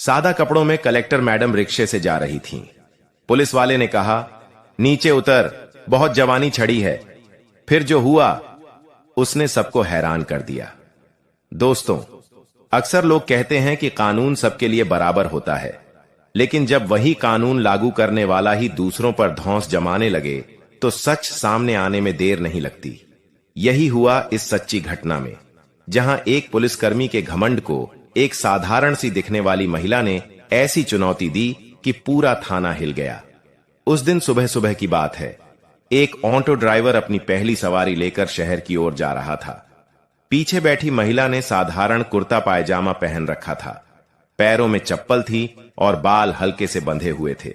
सादा कपड़ों में कलेक्टर मैडम रिक्शे से जा रही थीं। पुलिस वाले ने कहा, नीचे उतर, बहुत जवानी छड़ी है। फिर जो हुआ उसने सबको हैरान कर दिया। दोस्तों, अक्सर लोग कहते हैं कि कानून सबके लिए बराबर होता है, लेकिन जब वही कानून लागू करने वाला ही दूसरों पर धौंस जमाने लगे तो सच सामने आने में देर नहीं लगती। यही हुआ इस सच्ची घटना में, जहां एक पुलिसकर्मी के घमंड को एक साधारण सी दिखने वाली महिला ने ऐसी चुनौती दी कि पूरा थाना हिल गया। उस दिन सुबह सुबह की बात है। एक ऑटो ड्राइवर अपनी पहली सवारी लेकर शहर की ओर जा रहा था। पीछे बैठी महिला ने साधारण कुर्ता पायजामा पहन रखा था, पैरों में चप्पल थी और बाल हल्के से बंधे हुए थे।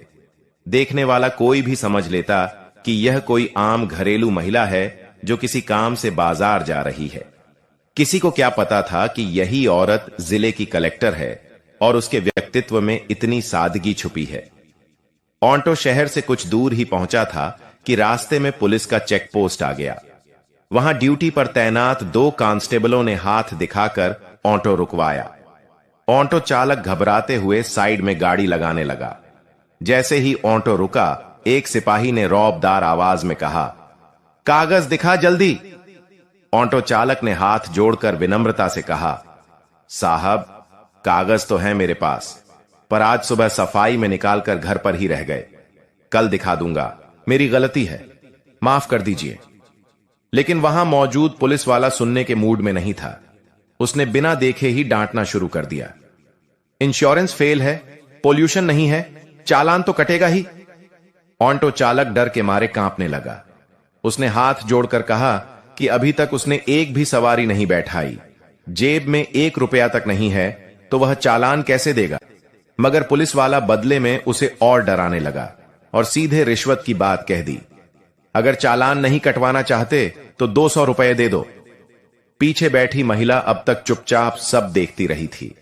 देखने वाला कोई भी समझ लेता कि यह कोई आम घरेलू महिला है जो किसी काम से बाजार जा रही है। किसी को क्या पता था कि यही औरत जिले की कलेक्टर है और उसके व्यक्तित्व में इतनी सादगी छुपी है। ऑटो शहर से कुछ दूर ही पहुंचा था कि रास्ते में पुलिस का चेक पोस्ट आ गया। वहां ड्यूटी पर तैनात 2 कांस्टेबलों ने हाथ दिखाकर ऑटो रुकवाया। ऑटो चालक घबराते हुए साइड में गाड़ी लगाने लगा। जैसे ही ऑटो रुका, एक सिपाही ने रौबदार आवाज में कहा, कागज दिखा जल्दी। ऑटो चालक ने हाथ जोड़कर विनम्रता से कहा, साहब, कागज तो है मेरे पास, पर आज सुबह सफाई में निकालकर घर पर ही रह गए। कल दिखा दूंगा, मेरी गलती है, माफ कर दीजिए। लेकिन वहां मौजूद पुलिस वाला सुनने के मूड में नहीं था। उसने बिना देखे ही डांटना शुरू कर दिया। इंश्योरेंस फेल है, पोल्यूशन नहीं है, चालान तो कटेगा ही। ऑटो चालक डर के मारे कांपने लगा। उसने हाथ जोड़कर कहा कि अभी तक उसने एक भी सवारी नहीं बैठाई, जेब में 1 रुपया तक नहीं है, तो वह चालान कैसे देगा। मगर पुलिस वाला बदले में उसे और डराने लगा और सीधे रिश्वत की बात कह दी। अगर चालान नहीं कटवाना चाहते तो 200 रुपए दे दो। पीछे बैठी महिला अब तक चुपचाप सब देखती रही थी।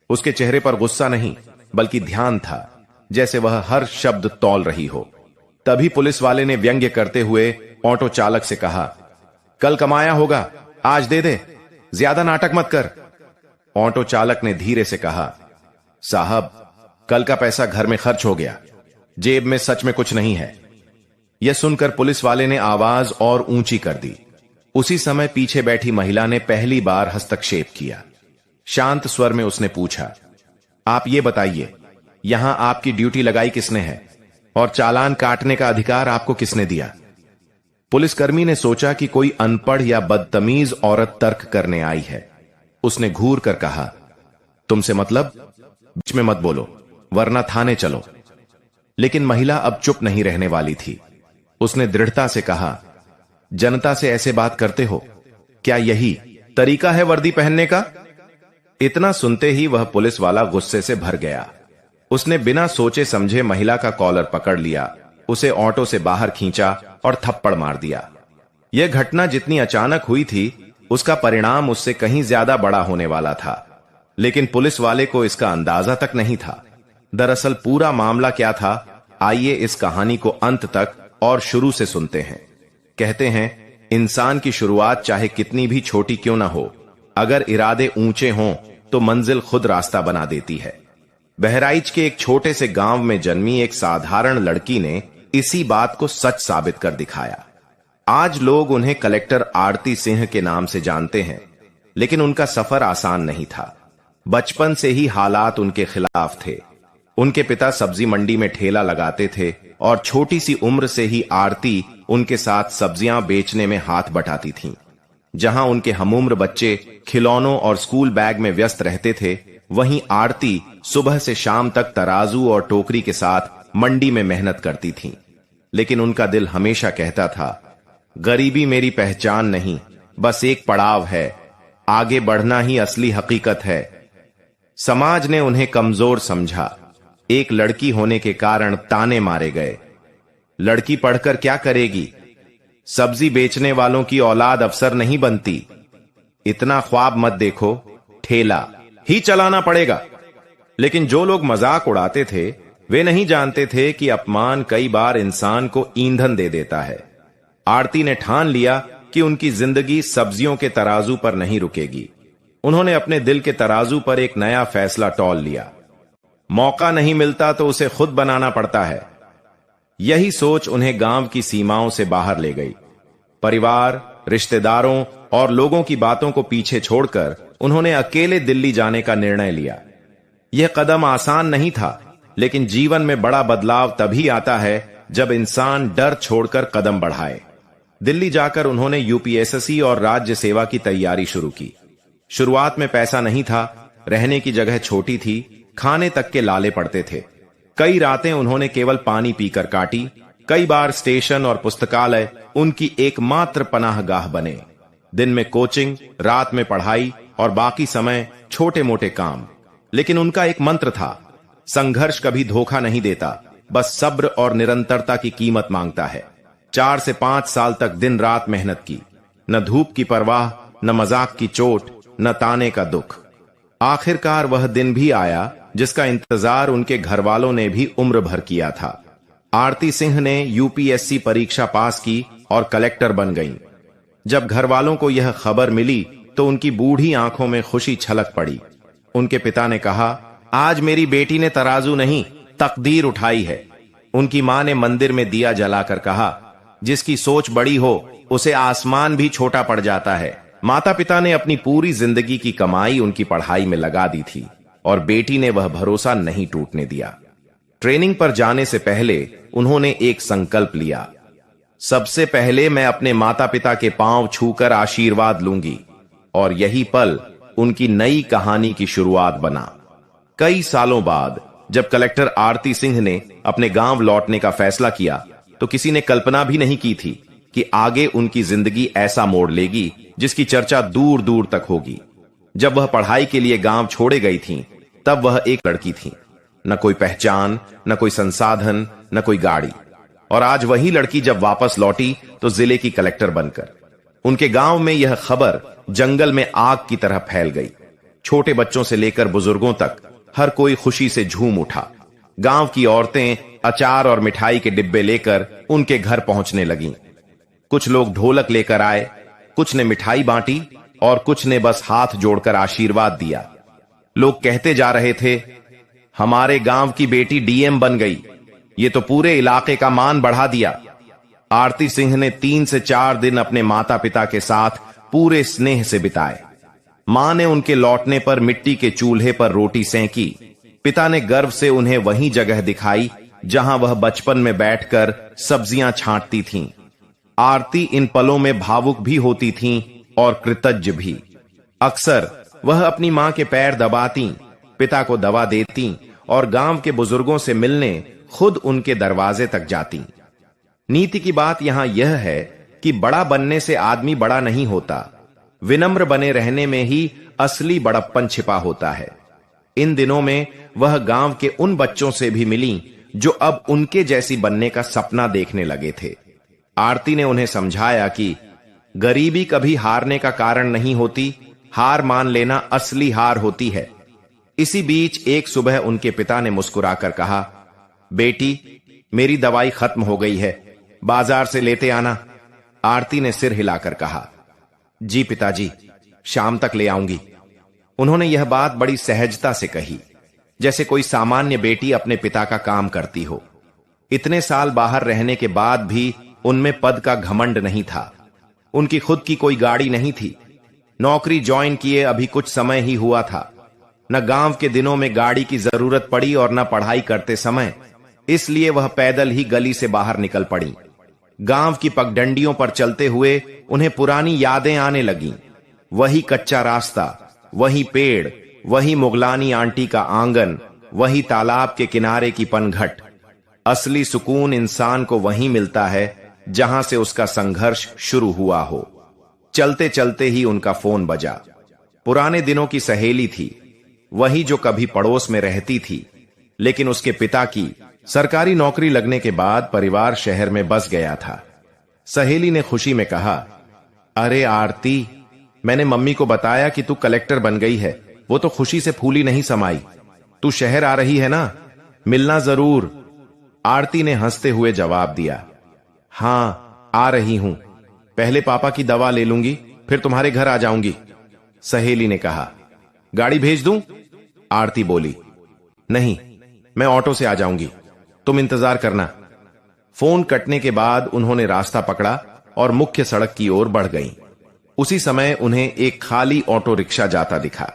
उसके चेहरे पर गुस्सा नहीं बल्कि ध्यान था, जैसे वह हर शब्द तौल रही हो। तभी पुलिस वाले ने व्यंग्य करते हुए ऑटो चालक से कहा, कल कमाया होगा, आज दे दे, ज्यादा नाटक मत कर। ऑटो चालक ने धीरे से कहा, साहब, कल का पैसा घर में खर्च हो गया, जेब में सच में कुछ नहीं है। यह सुनकर पुलिस वाले ने आवाज और ऊंची कर दी। उसी समय पीछे बैठी महिला ने पहली बार हस्तक्षेप किया। शांत स्वर में उसने पूछा, आप ये बताइए, यहां आपकी ड्यूटी लगाई किसने है और चालान काटने का अधिकार आपको किसने दिया। पुलिसकर्मी ने सोचा कि कोई अनपढ़ या बदतमीज औरत तर्क करने आई है। उसने घूर कर कहा, तुमसे मतलब, बीच में मत बोलो वरना थाने चलो। लेकिन महिला अब चुप नहीं रहने वाली थी। उसने दृढ़ता से कहा, जनता से ऐसे बात करते हो, क्या यही तरीका है वर्दी पहनने का। इतना सुनते ही वह पुलिस वाला गुस्से से भर गया। उसने बिना सोचे समझे महिला का कॉलर पकड़ लिया, उसे ऑटो से बाहर खींचा और थप्पड़ मार दिया। यह घटना जितनी अचानक हुई थी, उसका परिणाम उससे कहीं ज्यादा बड़ा होने वाला था, लेकिन पुलिस वाले को इसका अंदाजा तक नहीं था। दरअसल पूरा मामला क्या था, आइए इस कहानी को अंत तक और शुरू से सुनते हैं। कहते हैं, इंसान की शुरुआत चाहे कितनी भी छोटी क्यों ना हो, अगर इरादे ऊंचे हों तो मंजिल खुद रास्ता बना देती है। बहराइच के एक छोटे से गांव में जन्मी एक साधारण लड़की ने इसी बात को सच साबित कर दिखाया। आज लोग उन्हें कलेक्टर आरती सिंह के नाम से जानते हैं, लेकिन उनका सफर आसान नहीं था। बचपन से ही हालात उनके खिलाफ थे। उनके पिता सब्जी मंडी में ठेला लगाते थे और छोटी सी उम्र से ही आरती उनके साथ सब्जियां बेचने में हाथ बटाती थीं। जहां उनके हमउम्र बच्चे खिलौनों और स्कूल बैग में व्यस्त रहते थे, वहीं आरती सुबह से शाम तक तराजू और टोकरी के साथ मंडी में मेहनत करती थीं। लेकिन उनका दिल हमेशा कहता था, गरीबी मेरी पहचान नहीं, बस एक पड़ाव है, आगे बढ़ना ही असली हकीकत है। समाज ने उन्हें कमजोर समझा। एक लड़की होने के कारण ताने मारे गए। लड़की पढ़कर क्या करेगी, सब्जी बेचने वालों की औलाद अफसर नहीं बनती। इतना ख्वाब मत देखो, ठेला ही चलाना पड़ेगा। लेकिन जो लोग मजाक उड़ाते थे, वे नहीं जानते थे कि अपमान कई बार इंसान को ईंधन दे देता है। आरती ने ठान लिया कि उनकी जिंदगी सब्जियों के तराजू पर नहीं रुकेगी। उन्होंने अपने दिल के तराजू पर एक नया फैसला तौल लिया। मौका नहीं मिलता तो उसे खुद बनाना पड़ता है। यही सोच उन्हें गांव की सीमाओं से बाहर ले गई। परिवार, रिश्तेदारों और लोगों की बातों को पीछे छोड़कर उन्होंने अकेले दिल्ली जाने का निर्णय लिया। यह कदम आसान नहीं था, लेकिन जीवन में बड़ा बदलाव तभी आता है जब इंसान डर छोड़कर कदम बढ़ाए। दिल्ली जाकर उन्होंने यूपीएससी और राज्य सेवा की तैयारी शुरू की। शुरुआत में पैसा नहीं था, रहने की जगह छोटी थी, खाने तक के लाले पड़ते थे। कई रातें उन्होंने केवल पानी पीकर काटी। कई बार स्टेशन और पुस्तकालय उनकी एकमात्र पनाहगाह बने। दिन में कोचिंग, रात में पढ़ाई और बाकी समय छोटे मोटे काम। लेकिन उनका एक मंत्र था, संघर्ष कभी धोखा नहीं देता, बस सब्र और निरंतरता की कीमत मांगता है। 4 से 5 साल तक दिन रात मेहनत की। न धूप की परवाह, न मजाक की चोट, न ताने का दुख। आखिरकार वह दिन भी आया जिसका इंतजार उनके घर वालों ने भी उम्र भर किया था। आरती सिंह ने यूपीएससी परीक्षा पास की और कलेक्टर बन गईं। जब घर वालों को यह खबर मिली तो उनकी बूढ़ी आंखों में खुशी छलक पड़ी। उनके पिता ने कहा, आज मेरी बेटी ने तराजू नहीं, तकदीर उठाई है। उनकी मां ने मंदिर में दिया जलाकर कहा, जिसकी सोच बड़ी हो उसे आसमान भी छोटा पड़ जाता है। माता पिता ने अपनी पूरी जिंदगी की कमाई उनकी पढ़ाई में लगा दी थी और बेटी ने वह भरोसा नहीं टूटने दिया। ट्रेनिंग पर जाने से पहले उन्होंने एक संकल्प लिया, सबसे पहले मैं अपने माता पिता के पांव छूकर आशीर्वाद लूंगी। और यही पल उनकी नई कहानी की शुरुआत बना। कई सालों बाद जब कलेक्टर आरती सिंह ने अपने गांव लौटने का फैसला किया तो किसी ने कल्पना भी नहीं की थी कि आगे उनकी जिंदगी ऐसा मोड़ लेगी जिसकी चर्चा दूर दूर तक होगी। जब वह पढ़ाई के लिए गांव छोड़े गई थीं, तब वह एक लड़की थीं। न कोई पहचान, न कोई संसाधन, न कोई गाड़ी। और आज वही लड़की जब वापस लौटी तो जिले की कलेक्टर बनकर। उनके गांव में यह खबर जंगल में आग की तरह फैल गई। छोटे बच्चों से लेकर बुजुर्गों तक हर कोई खुशी से झूम उठा। गांव की औरतें अचार और मिठाई के डिब्बे लेकर उनके घर पहुंचने लगीं। कुछ लोग ढोलक लेकर आए, कुछ ने मिठाई बांटी और कुछ ने बस हाथ जोड़कर आशीर्वाद दिया। लोग कहते जा रहे थे, हमारे गांव की बेटी डीएम बन गई, ये तो पूरे इलाके का मान बढ़ा दिया। आरती सिंह ने 3 से 4 दिन अपने माता पिता के साथ पूरे स्नेह से बिताए। मां ने उनके लौटने पर मिट्टी के चूल्हे पर रोटी सेंकी। पिता ने गर्व से उन्हें वही जगह दिखाई जहां वह बचपन में बैठकर सब्जियां छांटती थीं। आरती इन पलों में भावुक भी होती थीं और कृतज्ञ भी। अक्सर वह अपनी मां के पैर दबाती, पिता को दवा देती और गांव के बुजुर्गों से मिलने खुद उनके दरवाजे तक जाती। नीति की बात यहां यह है कि बड़ा बनने से आदमी बड़ा नहीं होता, विनम्र बने रहने में ही असली बड़प्पन छिपा होता है। इन दिनों में वह गांव के उन बच्चों से भी मिली जो अब उनके जैसी बनने का सपना देखने लगे थे। आरती ने उन्हें समझाया कि गरीबी कभी हारने का कारण नहीं होती, हार मान लेना असली हार होती है। इसी बीच एक सुबह उनके पिता ने मुस्कुराकर कहा, बेटी मेरी दवाई खत्म हो गई है, बाजार से लेते आना। आरती ने सिर हिलाकर कहा, जी पिताजी, शाम तक ले आऊंगी। उन्होंने यह बात बड़ी सहजता से कही, जैसे कोई सामान्य बेटी अपने पिता का काम करती हो। इतने साल बाहर रहने के बाद भी उनमें पद का घमंड नहीं था। उनकी खुद की कोई गाड़ी नहीं थी। नौकरी ज्वाइन किए अभी कुछ समय ही हुआ था। न गांव के दिनों में गाड़ी की जरूरत पड़ी और न पढ़ाई करते समय, इसलिए वह पैदल ही गली से बाहर निकल पड़ी। गांव की पगडंडियों पर चलते हुए उन्हें पुरानी यादें आने लगीं। वही कच्चा रास्ता, वही पेड़, वही मुगलानी आंटी का आंगन, वही तालाब के किनारे की पनघट। असली सुकून इंसान को वहीं मिलता है जहां से उसका संघर्ष शुरू हुआ हो। चलते चलते ही उनका फोन बजा। पुराने दिनों की सहेली थी, वही जो कभी पड़ोस में रहती थी, लेकिन उसके पिता की सरकारी नौकरी लगने के बाद परिवार शहर में बस गया था। सहेली ने खुशी में कहा, अरे आरती, मैंने मम्मी को बताया कि तू कलेक्टर बन गई है। वो तो खुशी से फूली नहीं समाई। तू शहर आ रही है ना, मिलना जरूर। आरती ने हंसते हुए जवाब दिया, हां आ रही हूं, पहले पापा की दवा ले लूंगी, फिर तुम्हारे घर आ जाऊंगी। सहेली ने कहा, गाड़ी भेज दूं? आरती बोली, नहीं, मैं ऑटो से आ जाऊंगी, तुम इंतजार करना। फोन कटने के बाद उन्होंने रास्ता पकड़ा और मुख्य सड़क की ओर बढ़ गईं। उसी समय उन्हें एक खाली ऑटो रिक्शा जाता दिखा।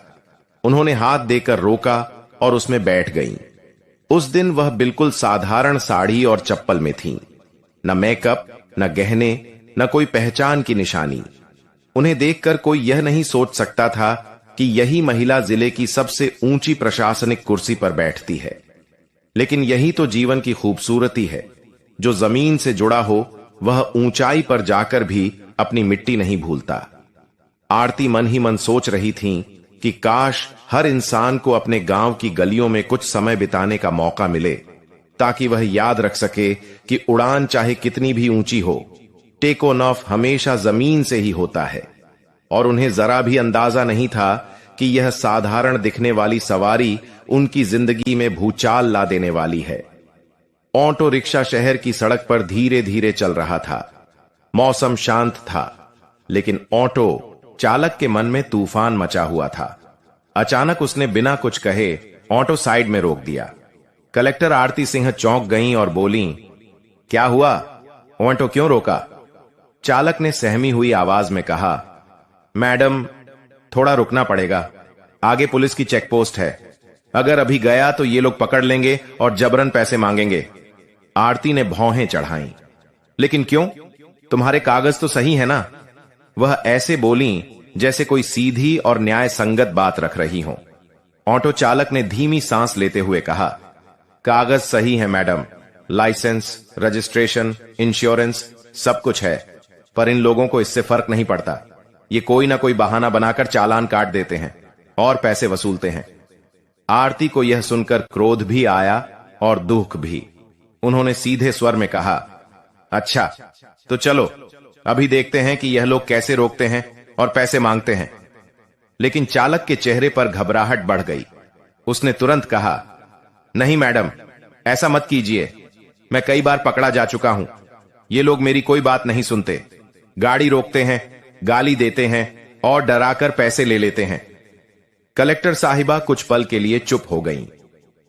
उन्होंने हाथ देकर रोका और उसमें बैठ गईं। उस दिन वह बिल्कुल साधारण साड़ी और चप्पल में थीं। न मेकअप, न गहने, न कोई पहचान की निशानी। उन्हें देखकर कोई यह नहीं सोच सकता था कि यही महिला जिले की सबसे ऊंची प्रशासनिक कुर्सी पर बैठती है। लेकिन यही तो जीवन की खूबसूरती है। जो जमीन से जुड़ा हो वह ऊंचाई पर जाकर भी अपनी मिट्टी नहीं भूलता। आरती मन ही मन सोच रही थीं कि काश हर इंसान को अपने गांव की गलियों में कुछ समय बिताने का मौका मिले, ताकि वह याद रख सके कि उड़ान चाहे कितनी भी ऊंची हो, टेक ऑन ऑफ हमेशा जमीन से ही होता है। और उन्हें जरा भी अंदाजा नहीं था कि यह साधारण दिखने वाली सवारी उनकी जिंदगी में भूचाल ला देने वाली है। ऑटो रिक्शा शहर की सड़क पर धीरे धीरे चल रहा था। मौसम शांत था, लेकिन ऑटो चालक के मन में तूफान मचा हुआ था। अचानक उसने बिना कुछ कहे ऑटो साइड में रोक दिया। कलेक्टर आरती सिंह चौंक गईं और बोलीं, क्या हुआ? ऑटो क्यों रोका? चालक ने सहमी हुई आवाज में कहा, मैडम, थोड़ा रुकना पड़ेगा। आगे पुलिस की चेक पोस्ट है। अगर अभी गया तो ये लोग पकड़ लेंगे और जबरन पैसे मांगेंगे। आरती ने भौहें चढ़ाईं। लेकिन क्यों? तुम्हारे कागज तो सही है ना? वह ऐसे बोली जैसे कोई सीधी और न्याय संगत बात रख रही हो। ऑटो चालक ने धीमी सांस लेते हुए कहा, कागज सही है मैडम, लाइसेंस, रजिस्ट्रेशन, इंश्योरेंस सब कुछ है, पर इन लोगों को इससे फर्क नहीं पड़ता। ये कोई ना कोई बहाना बनाकर चालान काट देते हैं और पैसे वसूलते हैं। आरती को यह सुनकर क्रोध भी आया और दुख भी। उन्होंने सीधे स्वर में कहा, अच्छा तो चलो अभी देखते हैं कि यह लोग कैसे रोकते हैं और पैसे मांगते हैं। लेकिन चालक के चेहरे पर घबराहट बढ़ गई। उसने तुरंत कहा, नहीं मैडम, ऐसा मत कीजिए। मैं कई बार पकड़ा जा चुका हूं। ये लोग मेरी कोई बात नहीं सुनते। गाड़ी रोकते हैं, गाली देते हैं और डराकर पैसे ले लेते हैं। कलेक्टर साहिबा कुछ पल के लिए चुप हो गईं।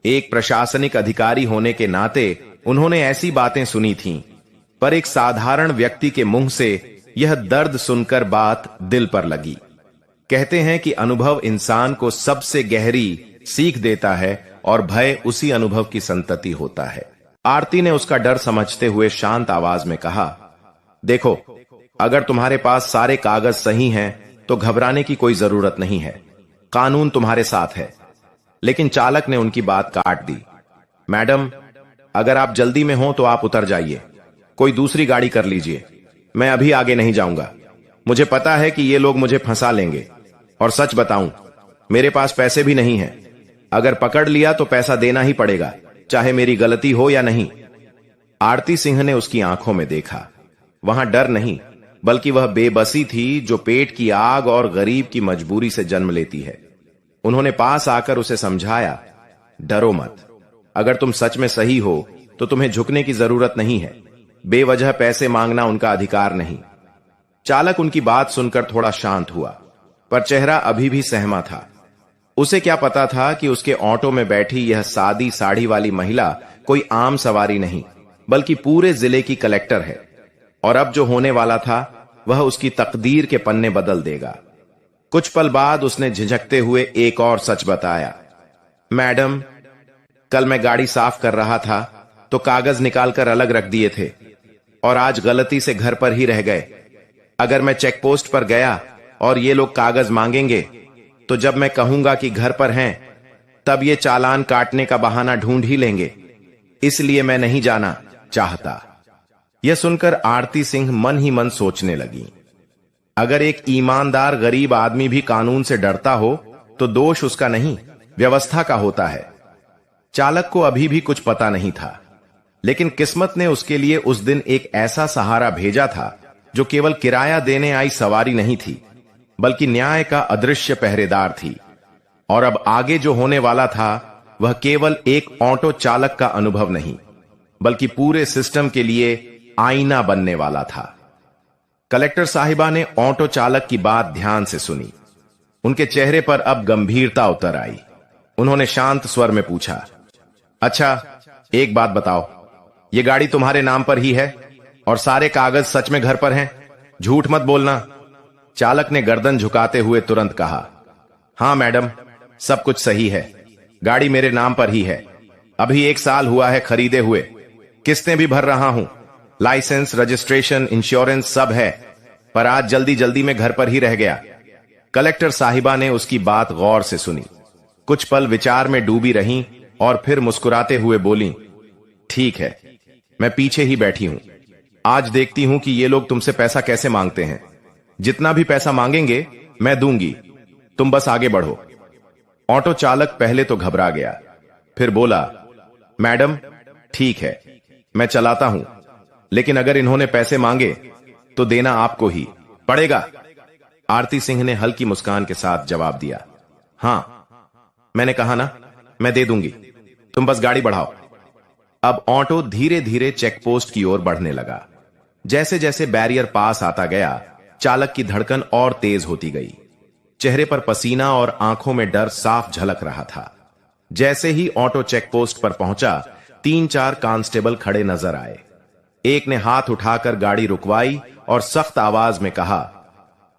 एक प्रशासनिक अधिकारी होने के नाते उन्होंने ऐसी बातें सुनी थीं, पर एक साधारण व्यक्ति के मुंह से यह दर्द सुनकर बात दिल पर लगी। कहते हैं कि अनुभव इंसान को सबसे गहरी सीख देता है और भय उसी अनुभव की संतति होता है। आरती ने उसका डर समझते हुए शांत आवाज में कहा, देखो, अगर तुम्हारे पास सारे कागज सही हैं तो घबराने की कोई जरूरत नहीं है। कानून तुम्हारे साथ है। लेकिन चालक ने उनकी बात काट दी। मैडम, अगर आप जल्दी में हो तो आप उतर जाइए, कोई दूसरी गाड़ी कर लीजिए। मैं अभी आगे नहीं जाऊंगा। मुझे पता है कि ये लोग मुझे फंसा लेंगे। और सच बताऊं, मेरे पास पैसे भी नहीं हैं। अगर पकड़ लिया तो पैसा देना ही पड़ेगा, चाहे मेरी गलती हो या नहीं। आरती सिंह ने उसकी आंखों में देखा। वहां डर नहीं, बल्कि वह बेबसी थी जो पेट की आग और गरीब की मजबूरी से जन्म लेती है। उन्होंने पास आकर उसे समझाया, डरो मत। अगर तुम सच में सही हो तो तुम्हें झुकने की जरूरत नहीं है। बेवजह पैसे मांगना उनका अधिकार नहीं। चालक उनकी बात सुनकर थोड़ा शांत हुआ, पर चेहरा अभी भी सहमा था। उसे क्या पता था कि उसके ऑटो में बैठी यह सादी साड़ी वाली महिला कोई आम सवारी नहीं, बल्कि पूरे जिले की कलेक्टर है। और अब जो होने वाला था वह उसकी तकदीर के पन्ने बदल देगा। कुछ पल बाद उसने झिझकते हुए एक और सच बताया, मैडम, कल मैं गाड़ी साफ कर रहा था तो कागज निकालकर अलग रख दिए थे और आज गलती से घर पर ही रह गए। अगर मैं चेक पोस्ट पर गया और ये लोग कागज मांगेंगे तो जब मैं कहूंगा कि घर पर हैं, तब ये चालान काटने का बहाना ढूंढ ही लेंगे। इसलिए मैं नहीं जाना चाहता। यह सुनकर आरती सिंह मन ही मन सोचने लगी, अगर एक ईमानदार गरीब आदमी भी कानून से डरता हो तो दोष उसका नहीं, व्यवस्था का होता है। चालक को अभी भी कुछ पता नहीं था, लेकिन किस्मत ने उसके लिए उस दिन एक ऐसा सहारा भेजा था जो केवल किराया देने आई सवारी नहीं थी, बल्कि न्याय का अदृश्य पहरेदार थी। और अब आगे जो होने वाला था वह केवल एक ऑटो चालक का अनुभव नहीं, बल्कि पूरे सिस्टम के लिए आईना बनने वाला था। कलेक्टर साहिबा ने ऑटो चालक की बात ध्यान से सुनी। उनके चेहरे पर अब गंभीरता उतर आई। उन्होंने शांत स्वर में पूछा, अच्छा, एक बात बताओ, ये गाड़ी तुम्हारे नाम पर ही है और सारे कागज सच में घर पर हैं? झूठ मत बोलना। चालक ने गर्दन झुकाते हुए तुरंत कहा, हां मैडम, सब कुछ सही है, गाड़ी मेरे नाम पर ही है। अभी 1 साल हुआ है खरीदे हुए, किस्तें भी भर रहा हूं, लाइसेंस, रजिस्ट्रेशन, इंश्योरेंस सब है, पर आज जल्दी जल्दी में घर पर ही रह गया। कलेक्टर साहिबा ने उसकी बात गौर से सुनी, कुछ पल विचार में डूबी रहीं और फिर मुस्कुराते हुए बोली, ठीक है, मैं पीछे ही बैठी हूं, आज देखती हूं कि ये लोग तुमसे पैसा कैसे मांगते हैं। जितना भी पैसा मांगेंगे मैं दूंगी, तुम बस आगे बढ़ो। ऑटो चालक पहले तो घबरा गया, फिर बोला, मैडम ठीक है, मैं चलाता हूं, लेकिन अगर इन्होंने पैसे मांगे तो देना आपको ही पड़ेगा। आरती सिंह ने हल्की मुस्कान के साथ जवाब दिया, हां, मैंने कहा ना, मैं दे दूंगी, तुम बस गाड़ी बढ़ाओ। अब ऑटो धीरे धीरे चेकपोस्ट की ओर बढ़ने लगा। जैसे जैसे बैरियर पास आता गया, चालक की धड़कन और तेज होती गई। चेहरे पर पसीना और आंखों में डर साफ झलक रहा था। जैसे ही ऑटो चेकपोस्ट पर पहुंचा, 3-4 कांस्टेबल खड़े नजर आए। एक ने हाथ उठाकर गाड़ी रुकवाई और सख्त आवाज में कहा,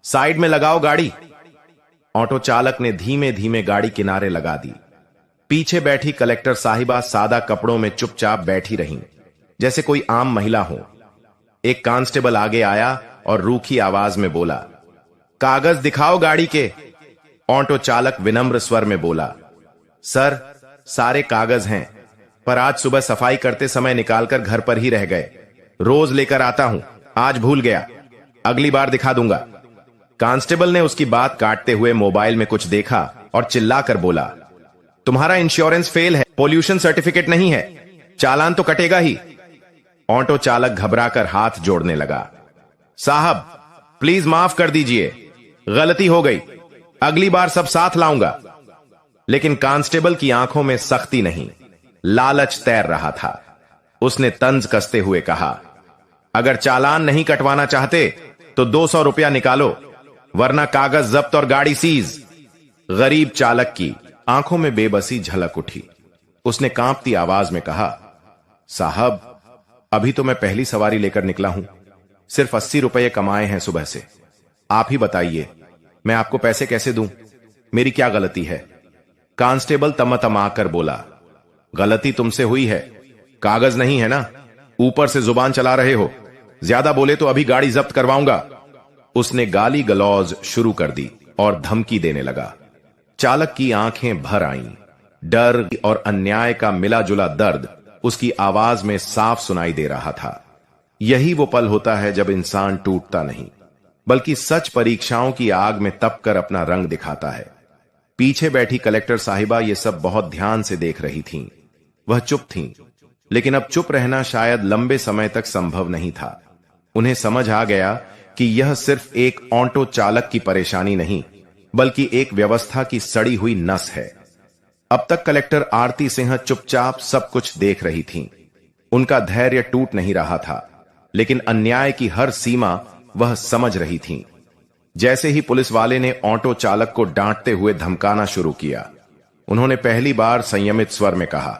साइड में लगाओ गाड़ी। ऑटो चालक ने धीमे धीमे गाड़ी किनारे लगा दी। पीछे बैठी कलेक्टर साहिबा सादा कपड़ों में चुपचाप बैठी रहीं, जैसे कोई आम महिला हो। एक कांस्टेबल आगे आया और रूखी आवाज में बोला, कागज दिखाओ गाड़ी के। ऑटो चालक विनम्र स्वर में बोला, सर, सारे कागज हैं, पर आज सुबह सफाई करते समय निकालकर घर पर ही रह गए। रोज लेकर आता हूं, आज भूल गया, अगली बार दिखा दूंगा। कांस्टेबल ने उसकी बात काटते हुए मोबाइल में कुछ देखा और चिल्लाकर बोला, तुम्हारा इंश्योरेंस फेल है, पोल्यूशन सर्टिफिकेट नहीं है, चालान तो कटेगा ही। ऑटो चालक घबराकर हाथ जोड़ने लगा, साहब प्लीज माफ कर दीजिए, गलती हो गई, अगली बार सब साथ लाऊंगा। लेकिन कांस्टेबल की आंखों में सख्ती नहीं, लालच तैर रहा था। उसने तंज कसते हुए कहा, अगर चालान नहीं कटवाना चाहते तो 200 रुपया निकालो, वरना कागज जब्त और गाड़ी सीज। गरीब चालक की आंखों में बेबसी झलक उठी। उसने कांपती आवाज में कहा, साहब, अभी तो मैं पहली सवारी लेकर निकला हूं, सिर्फ 80 रुपये कमाए हैं सुबह से, आप ही बताइए मैं आपको पैसे कैसे दूं, मेरी क्या गलती है। कांस्टेबल तमा-तमा कर बोला, गलती तुमसे हुई है, कागज नहीं है ना, ऊपर से जुबान चला रहे हो, ज्यादा बोले तो अभी गाड़ी जब्त करवाऊंगा। उसने गाली गलौज शुरू कर दी और धमकी देने लगा। चालक की आंखें भर आईं। डर और अन्याय का मिला जुला दर्द उसकी आवाज में साफ सुनाई दे रहा था। यही वो पल होता है जब इंसान टूटता नहीं, बल्कि सच परीक्षाओं की आग में तपकर अपना रंग दिखाता है। पीछे बैठी कलेक्टर साहिबा ये सब बहुत ध्यान से देख रही थीं। वह चुप थीं, लेकिन अब चुप रहना शायद लंबे समय तक संभव नहीं था। उन्हें समझ आ गया कि यह सिर्फ एक ऑटो चालक की परेशानी नहीं, बल्कि एक व्यवस्था की सड़ी हुई नस है। अब तक कलेक्टर आरती सिंह चुपचाप सब कुछ देख रही थीं। उनका धैर्य टूट नहीं रहा था, लेकिन अन्याय की हर सीमा वह समझ रही थीं। जैसे ही पुलिस वाले ने ऑटो चालक को डांटते हुए धमकाना शुरू किया, उन्होंने पहली बार संयमित स्वर में कहा,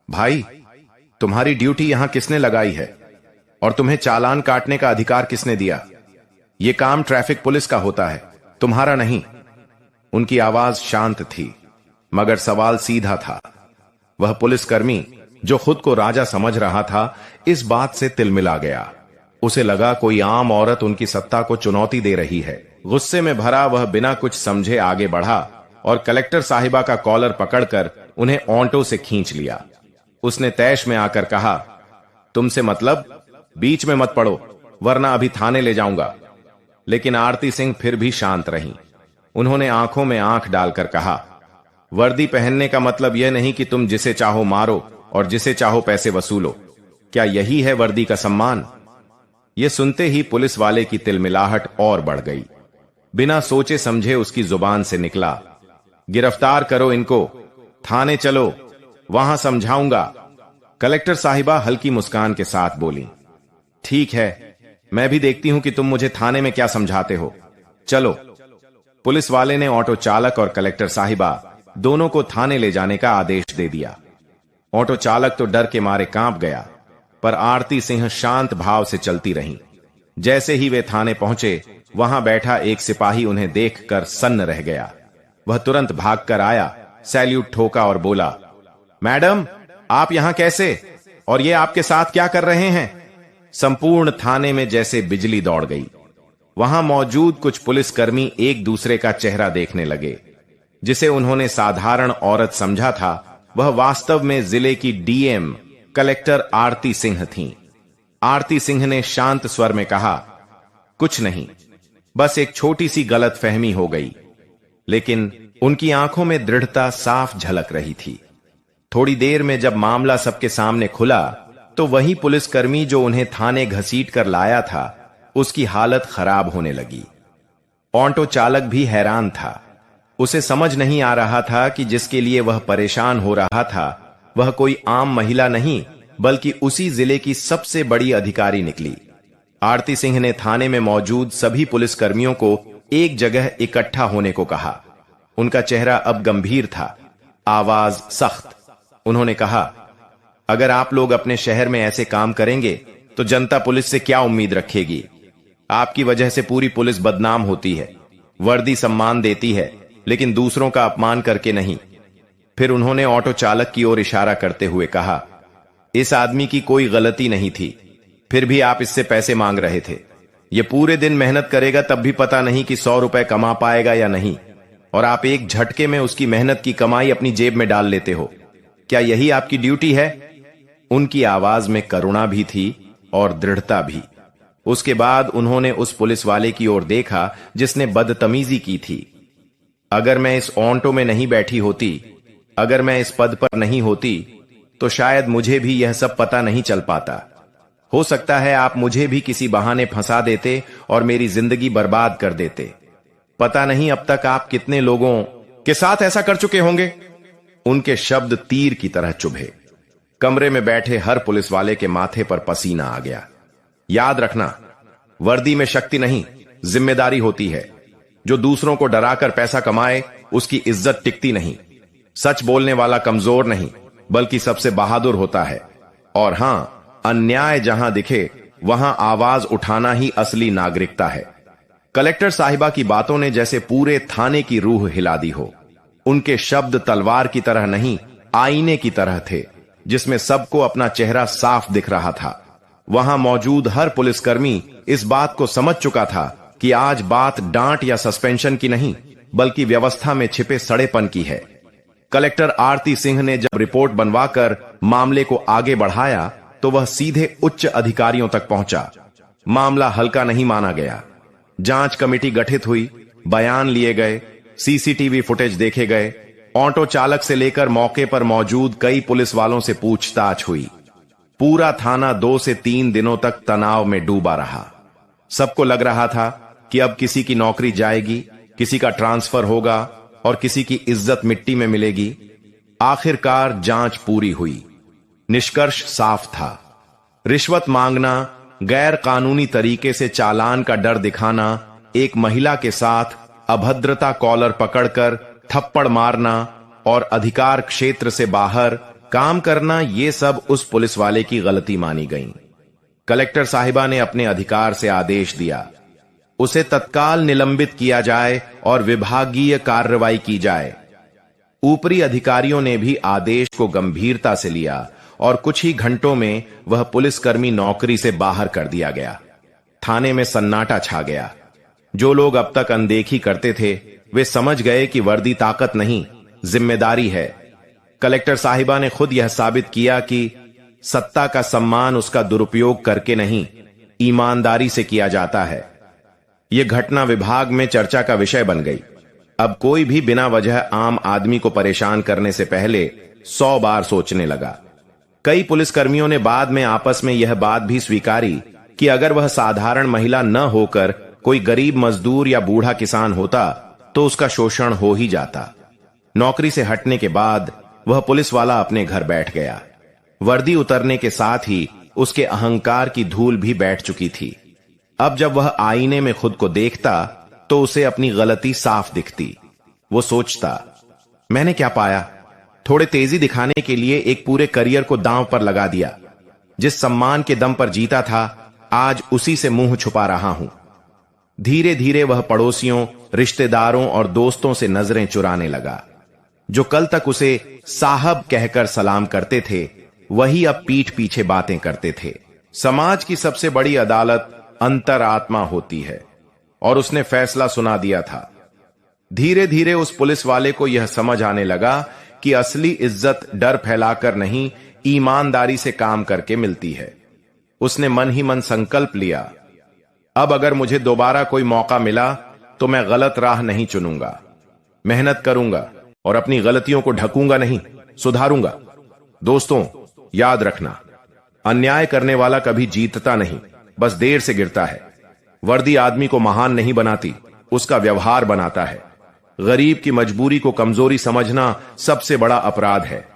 भाई, तुम्हारी ड्यूटी यहां किसने लगाई है और तुम्हें चालान काटने का अधिकार किसने दिया? यह काम ट्रैफिक पुलिस का होता है, तुम्हारा नहीं। उनकी आवाज शांत थी, मगर सवाल सीधा था। वह पुलिसकर्मी जो खुद को राजा समझ रहा था, इस बात से तिलमिला गया। उसे लगा कोई आम औरत उनकी सत्ता को चुनौती दे रही है। गुस्से में भरा वह बिना कुछ समझे आगे बढ़ा और कलेक्टर साहिबा का कॉलर पकड़कर उन्हें ऑटो से खींच लिया। उसने तैश में आकर कहा, तुमसे मतलब, बीच में मत पड़ो, वरना अभी थाने ले जाऊंगा। लेकिन आरती सिंह फिर भी शांत रहीं। उन्होंने आंखों में आंख डालकर कहा, वर्दी पहनने का मतलब यह नहीं कि तुम जिसे चाहो मारो और जिसे चाहो पैसे वसूलो। क्या यही है वर्दी का सम्मान? यह सुनते ही पुलिस वाले की तिलमिलाहट और बढ़ गई। बिना सोचे समझे उसकी जुबान से निकला, गिरफ्तार करो इनको, थाने चलो, वहां समझाऊंगा। कलेक्टर साहिबा हल्की मुस्कान के साथ बोली, ठीक है, मैं भी देखती हूं कि तुम मुझे थाने में क्या समझाते हो, चलो। पुलिस वाले ने ऑटो चालक और कलेक्टर साहिबा दोनों को थाने ले जाने का आदेश दे दिया। ऑटो चालक तो डर के मारे कांप गया, पर आरती सिंह शांत भाव से चलती रहीं। जैसे ही वे थाने पहुंचे, वहां बैठा एक सिपाही उन्हें देखकर सन्न रह गया। वह तुरंत भागकर आया, सैल्यूट ठोका और बोला, मैडम, आप यहां कैसे, और ये आपके साथ क्या कर रहे हैं? संपूर्ण थाने में जैसे बिजली दौड़ गई। वहां मौजूद कुछ पुलिसकर्मी एक दूसरे का चेहरा देखने लगे। जिसे उन्होंने साधारण औरत समझा था, वह वास्तव में जिले की डीएम कलेक्टर आरती सिंह थीं। आरती सिंह ने शांत स्वर में कहा, कुछ नहीं, बस एक छोटी सी गलतफहमी हो गई। लेकिन उनकी आंखों में दृढ़ता साफ झलक रही थी। थोड़ी देर में जब मामला सबके सामने खुला, तो वही पुलिसकर्मी जो उन्हें थाने घसीट कर लाया था, उसकी हालत खराब होने लगी। ऑटो चालक भी हैरान था। उसे समझ नहीं आ रहा था कि जिसके लिए वह परेशान हो रहा था, वह कोई आम महिला नहीं, बल्कि उसी जिले की सबसे बड़ी अधिकारी निकली। आरती सिंह ने थाने में मौजूद सभी पुलिसकर्मियों को एक जगह इकट्ठा होने को कहा। उनका चेहरा अब गंभीर था, आवाज सख्त। उन्होंने कहा, अगर आप लोग अपने शहर में ऐसे काम करेंगे तो जनता पुलिस से क्या उम्मीद रखेगी? आपकी वजह से पूरी पुलिस बदनाम होती है। वर्दी सम्मान देती है, लेकिन दूसरों का अपमान करके नहीं। फिर उन्होंने ऑटो चालक की ओर इशारा करते हुए कहा, इस आदमी की कोई गलती नहीं थी, फिर भी आप इससे पैसे मांग रहे थे। ये पूरे दिन मेहनत करेगा, तब भी पता नहीं कि 100 रुपए कमा पाएगा या नहीं, और आप एक झटके में उसकी मेहनत की कमाई अपनी जेब में डाल लेते हो। क्या यही आपकी ड्यूटी है? उनकी आवाज में करुणा भी थी और दृढ़ता भी। उसके बाद उन्होंने उस पुलिस वाले की ओर देखा जिसने बदतमीजी की थी। अगर मैं इस ऑटो में नहीं बैठी होती, अगर मैं इस पद पर नहीं होती, तो शायद मुझे भी यह सब पता नहीं चल पाता। हो सकता है आप मुझे भी किसी बहाने फंसा देते और मेरी जिंदगी बर्बाद कर देते। पता नहीं अब तक आप कितने लोगों के साथ ऐसा कर चुके होंगे। उनके शब्द तीर की तरह चुभे। कमरे में बैठे हर पुलिस वाले के माथे पर पसीना आ गया। याद रखना, वर्दी में शक्ति नहीं, जिम्मेदारी होती है। जो दूसरों को डराकर पैसा कमाए, उसकी इज्जत टिकती नहीं। सच बोलने वाला कमजोर नहीं, बल्कि सबसे बहादुर होता है। और हां, अन्याय जहां दिखे, वहां आवाज उठाना ही असली नागरिकता है। कलेक्टर साहिबा की बातों ने जैसे पूरे थाने की रूह हिला दी हो। उनके शब्द तलवार की तरह नहीं, आईने की तरह थे, जिसमें सबको अपना चेहरा साफ दिख रहा था। वहां मौजूद हर पुलिसकर्मी इस बात को समझ चुका था कि आज बात डांट या सस्पेंशन की नहीं, बल्कि व्यवस्था में छिपे सड़ेपन की है। कलेक्टर आरती सिंह ने जब रिपोर्ट बनवाकर मामले को आगे बढ़ाया, तो वह सीधे उच्च अधिकारियों तक पहुंचा। मामला हल्का नहीं माना गया। जांच कमेटी गठित हुई, बयान लिए गए, सीसीटीवी फुटेज देखे गए। ऑटो चालक से लेकर मौके पर मौजूद कई पुलिस वालों से पूछताछ हुई। पूरा थाना 2 से 3 दिनों तक तनाव में डूबा रहा। सबको लग रहा था कि अब किसी की नौकरी जाएगी, किसी का ट्रांसफर होगा और किसी की इज्जत मिट्टी में मिलेगी। आखिरकार जांच पूरी हुई। निष्कर्ष साफ था। रिश्वत मांगना, गैर कानूनी तरीके से चालान का डर दिखाना, एक महिला के साथ अभद्रता कॉलर पकड़कर थप्पड़ मारना और अधिकार क्षेत्र से बाहर काम करना, ये सब उस पुलिस वाले की गलती मानी गई। कलेक्टर साहिबा ने अपने अधिकार से आदेश दिया, उसे तत्काल निलंबित किया जाए और विभागीय कार्रवाई की जाए। ऊपरी अधिकारियों ने भी आदेश को गंभीरता से लिया और कुछ ही घंटों में वह पुलिसकर्मी नौकरी से बाहर कर दिया गया। थाने में सन्नाटा छा गया। जो लोग अब तक अनदेखी करते थे, वे समझ गए कि वर्दी ताकत नहीं, जिम्मेदारी है। कलेक्टर साहिबा ने खुद यह साबित किया कि सत्ता का सम्मान उसका दुरुपयोग करके नहीं, ईमानदारी से किया जाता है। यह घटना विभाग में चर्चा का विषय बन गई। अब कोई भी बिना वजह आम आदमी को परेशान करने से पहले 100 बार सोचने लगा। कई पुलिसकर्मियों ने बाद में आपस में यह बात भी स्वीकारी कि अगर वह साधारण महिला न होकर कोई गरीब मजदूर या बूढ़ा किसान होता, तो उसका शोषण हो ही जाता। नौकरी से हटने के बाद वह पुलिस वाला अपने घर बैठ गया। वर्दी उतरने के साथ ही उसके अहंकार की धूल भी बैठ चुकी थी। अब जब वह आईने में खुद को देखता, तो उसे अपनी गलती साफ दिखती। वो सोचता, मैंने क्या पाया? थोड़े तेजी दिखाने के लिए एक पूरे करियर को दांव पर लगा दिया। जिस सम्मान के दम पर जीता था, आज उसी से मुंह छुपा रहा हूं। धीरे धीरे वह पड़ोसियों, रिश्तेदारों और दोस्तों से नजरें चुराने लगा। जो कल तक उसे साहब कहकर सलाम करते थे, वही अब पीठ पीछे बातें करते थे। समाज की सबसे बड़ी अदालत अंतरात्मा होती है, और उसने फैसला सुना दिया था। धीरे धीरे उस पुलिस वाले को यह समझ आने लगा कि असली इज्जत डर फैलाकर नहीं, ईमानदारी से काम करके मिलती है। उसने मन ही मन संकल्प लिया, अब अगर मुझे दोबारा कोई मौका मिला तो मैं गलत राह नहीं चुनूंगा। मेहनत करूंगा और अपनी गलतियों को ढकूंगा नहीं, सुधारूंगा। दोस्तों, याद रखना, अन्याय करने वाला कभी जीतता नहीं, बस देर से गिरता है। वर्दी आदमी को महान नहीं बनाती, उसका व्यवहार बनाता है। गरीब की मजबूरी को कमजोरी समझना सबसे बड़ा अपराध है।